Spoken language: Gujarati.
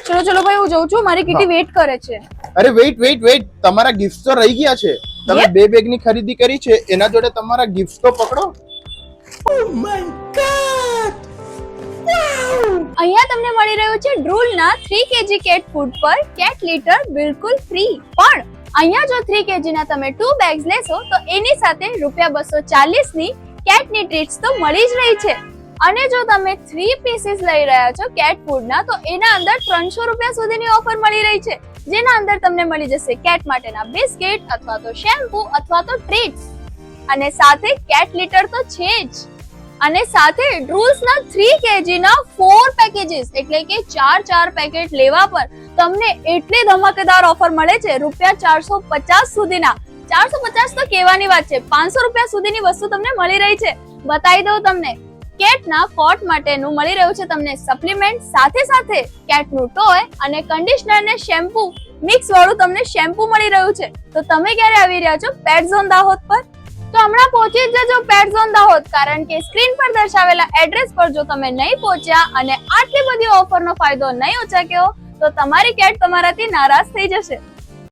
ચલો ચલો ભાઈ, હું જઉં છું, મારી કિટી વેઇટ કરે છે. અરે વેઇટ, તમારા ગિફ્ટ તો રહી ગયા છે. તમે 2 બેગની ખરીદી કરી છે, એના જોડે તમારા ગિફ્ટ તો પકડો. અહીંયા તમને મળી રહ્યું છે ડ્રૂલના 3 kg કેટ ફૂડ પર કેટ લીટર બિલકુલ ફ્રી. પણ અહીંયા જો 3 kg ના તમે 2 બેગ્સ લેશો તો એની સાથે ₹240 ની કેટની ટ્રીટ્સ તો મળી જ રહી છે. અને જો તમે 3 પીસીસ લઈ રહ્યા છો કેટ ફૂડના તો એના અંદર ₹300 સુધીની ઓફર મળી રહી છે, જેના અંદર તમને મળી જશે કેટ માટેના બિસ્કિટ અથવા તો શેમ્પૂ અથવા તો ટ્રીટ્સ, અને સાથે કેટ લીટર તો છે જ. અને સાથે ડ્રૂલ્સના 3 kg ના 4 પેકેજીસ એટલે કે 4 પેકેટ લેવા પર તમને એટલી ધમાકેદાર ઓફર મળે છે ₹450 સુધીના. 450 તો કહેવાની વાત છે, ₹500 સુધીની વસ્તુ તમને મળી રહી છે. બતાવી દઉં તમને, કેટના કોટ માટેનું મળી રહ્યું છે તમને સપ્લિમેન્ટ, સાથે કેટનું ટોય અને કન્ડિશનર ને શેમ્પૂ મિક્સ વાળું તમને શેમ્પૂ મળી રહ્યું છે. તો તમે ક્યારે આવી રહ્યા છો પેટ ઝોન દાહોદ પર? તો હમણાં પહોંચી જ જજો પેટ ઝોન દાહોદ, કારણ કે સ્ક્રીન પર દર્શાવેલા એડ્રેસ પર જો તમે નહીં પહોંચ્યા અને આટલી બધી ઓફરનો ફાયદો નહીં ઉચક્યો તો તમારી કેટ તમારાથી નારાજ થઈ જશે.